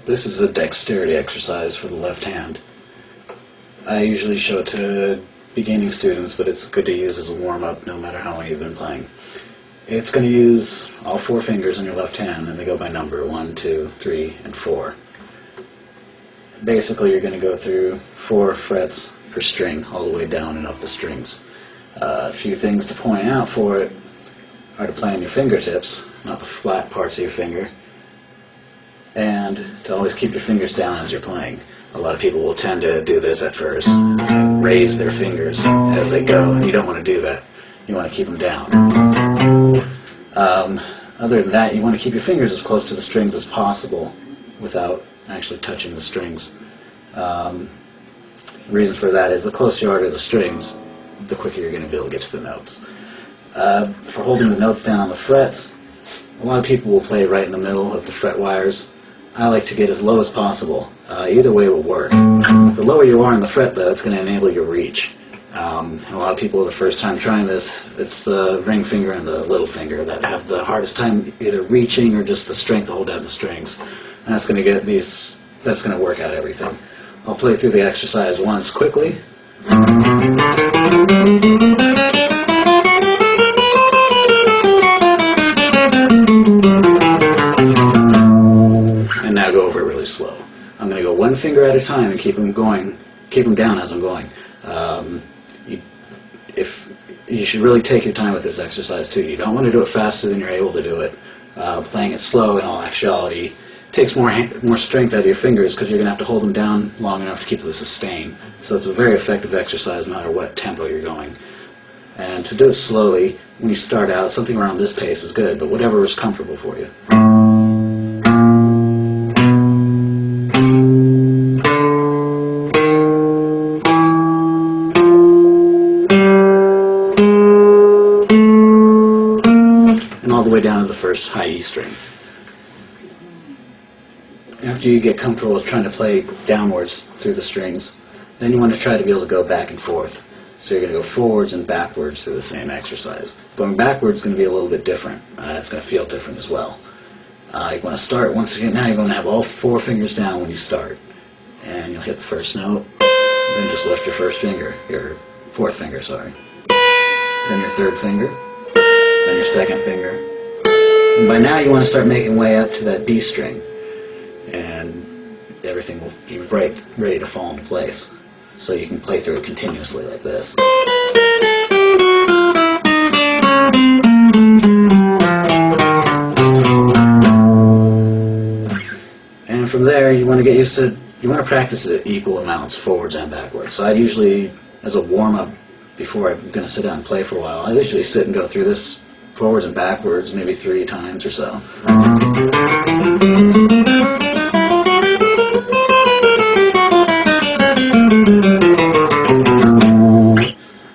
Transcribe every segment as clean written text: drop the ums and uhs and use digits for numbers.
This is a dexterity exercise for the left hand. I usually show it to beginning students, but it's good to use as a warm-up no matter how long you've been playing. It's going to use all 4 fingers on your left hand, and they go by number, 1, 2, 3, and 4. Basically, you're going to go through 4 frets per string, all the way down and up the strings. A few things to point out for it are to play on your fingertips, not the flat parts of your finger, and to always keep your fingers down as you're playing. A lot of people will tend to do this at first, raise their fingers as they go, and you don't want to do that. You want to keep them down. Other than that, you want to keep your fingers as close to the strings as possible without actually touching the strings. The reason for that is the closer you are to the strings, the quicker you're going to be able to get to the notes. For holding the notes down on the frets, a lot of people will play right in the middle of the fret wires. I like to get as low as possible. Either way will work. The lower you are on the fret, though, it's going to enable your reach. A lot of people, the first time trying this, it's the ring finger and the little finger that have the hardest time either reaching or just the strength to hold down the strings. And that's going to work out everything. I'll play through the exercise once quickly. And now go over it really slow. I'm going to go 1 finger at a time and keep them down as I'm going. You should really take your time with this exercise too. You don't want to do it faster than you're able to do it. Playing it slow, in all actuality, takes more strength out of your fingers because you're going to have to hold them down long enough to keep the sustain. So it's a very effective exercise no matter what tempo you're going. And to do it slowly, when you start out, something around this pace is good, but whatever is comfortable for you. All the way down to the first high E string. After you get comfortable with trying to play downwards through the strings, then you want to try to be able to go back and forth. So you're going to go forwards and backwards through the same exercise. Going backwards is going to be a little bit different. It's going to feel different as well. You want to start, once again, now you're going to have all 4 fingers down when you start. And you'll hit the first note, then just lift your first finger, your 4th finger, sorry. Then your 3rd finger, then your 2nd finger. And by now you want to start making way up to that B string, and everything will be ready to fall into place. So you can play through it continuously like this. And from there you want to get used to, you want to practice it equal amounts, forwards and backwards. So I usually, as a warm-up, before I'm going to sit down and play for a while, I usually sit and go through this forwards and backwards maybe 3 times or so.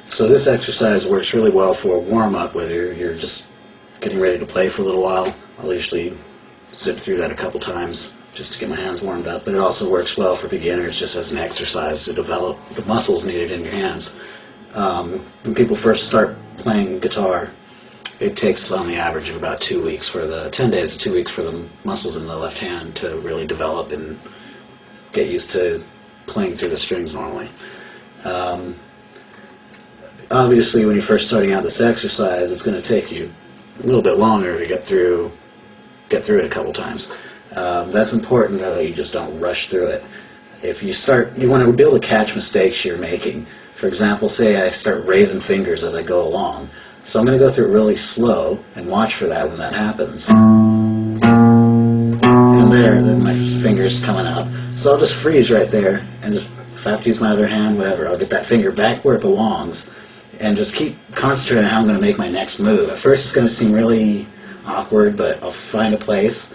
So this exercise works really well for a warm-up, whether you're just getting ready to play for a little while. I'll usually zip through that a couple times just to get my hands warmed up, but it also works well for beginners just as an exercise to develop the muscles needed in your hands. When people first start playing guitar, it takes on the average of about 2 weeks 10 days to 2 weeks for the muscles in the left hand to really develop and get used to playing through the strings normally. Obviously, when you're first starting out this exercise, it's going to take you a little bit longer to get through it a couple times. That's important, though. You just don't rush through it. If you start, you want to be able to catch mistakes you're making. For example, say I start raising fingers as I go along. So I'm going to go through it really slow and watch for that when that happens. And then my finger's coming up. So I'll just freeze right there, and just, if I have to use my other hand, whatever, I'll get that finger back where it belongs, and just keep concentrating on how I'm going to make my next move. At first it's going to seem really awkward, but I'll find a place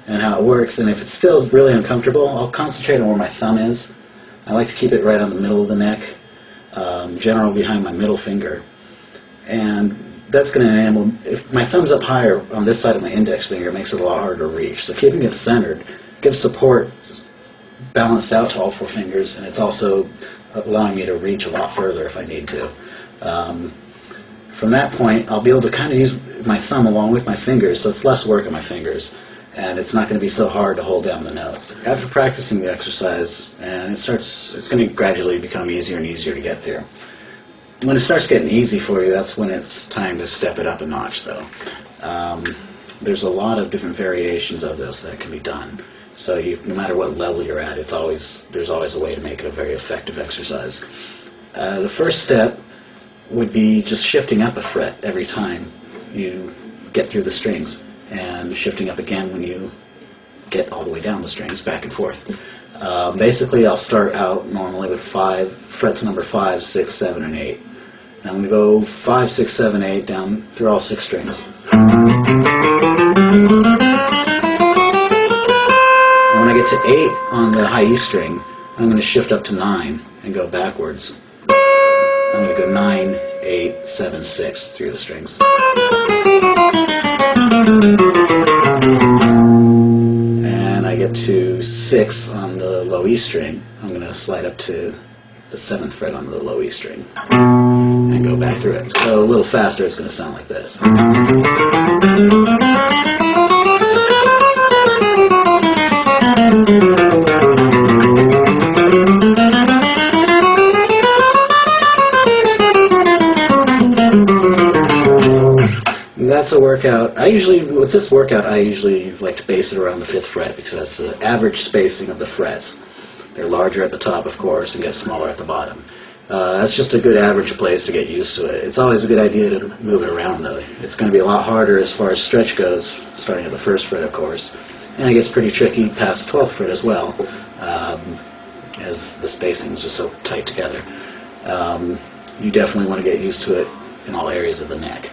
and how it works, and if it still is really uncomfortable, I'll concentrate on where my thumb is. I like to keep it right on the middle of the neck, generally behind my middle finger. And that's going to enable, if my thumb's up higher on this side of my index finger, it makes it a lot harder to reach. So keeping it centered gives support balanced out to all 4 fingers, and it's also allowing me to reach a lot further if I need to. From that point, I'll be able to kind of use my thumb along with my fingers, so it's less work on my fingers. and it's not going to be so hard to hold down the notes. After practicing the exercise, and it's going to gradually become easier and easier to get there. When it starts getting easy for you, that's when it's time to step it up a notch, though. There's a lot of different variations of this that can be done. So no matter what level you're at, there's always a way to make it a very effective exercise. The first step would be just shifting up a fret every time you get through the strings, and shifting up again when you get all the way down the strings, back and forth. Basically, I'll start out normally with frets number 5, 6, 7, and 8. And I'm going to go 5, 6, 7, 8 down through all 6 strings. And when I get to 8 on the high E string, I'm going to shift up to 9 and go backwards. I'm going to go 9, 8, 7, 6 through the strings. And I get to 6 on the low E string. I'm going to slide up to the 7th fret on the low E string and go back through it. So a little faster, it's going to sound like this. That's a workout. With this workout, I usually like to base it around the 5th fret because that's the average spacing of the frets. They're larger at the top, of course, and get smaller at the bottom. That's just a good average place to get used to it. It's always a good idea to move it around, though. It's going to be a lot harder as far as stretch goes, starting at the 1st fret, of course. And it gets pretty tricky past the 12th fret as well, as the spacing is just so tight together. You definitely want to get used to it in all areas of the neck.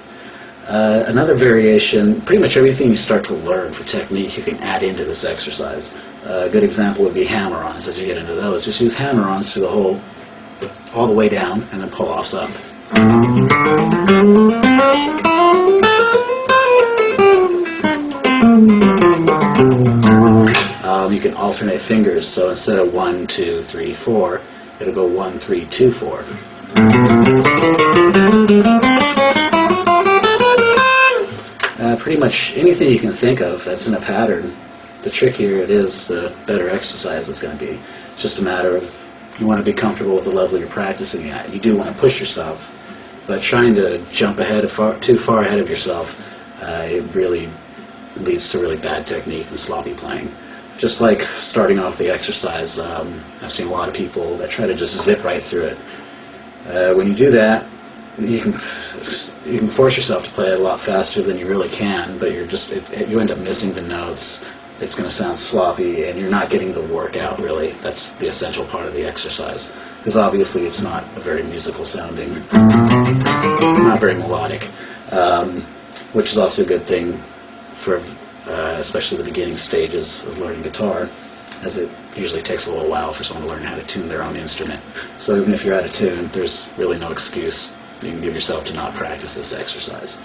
Another variation, pretty much everything you start to learn for technique you can add into this exercise. A good example would be hammer-ons. As you get into those, just use hammer-ons through the whole, all the way down, and then pull-offs up. You can alternate fingers, so instead of 1, 2, 3, 4, it'll go 1, 3, 2, 4. Pretty much anything you can think of that's in a pattern, the trickier it is, the better exercise it's going to be. It's just a matter of you want to be comfortable with the level you're practicing at. You do want to push yourself, but trying to jump too far ahead of yourself, it really leads to really bad technique and sloppy playing. Just like starting off the exercise, I've seen a lot of people that try to just zip right through it. When you do that, you can force yourself to play it a lot faster than you really can, but you end up missing the notes. It's going to sound sloppy, and you're not getting the workout, really. That's the essential part of the exercise, because obviously it's not a very musical sounding, not very melodic, which is also a good thing for especially the beginning stages of learning guitar, as it usually takes a little while for someone to learn how to tune their own instrument. So even if you're out of tune, there's really no excuse you can give yourself to not practice this exercise.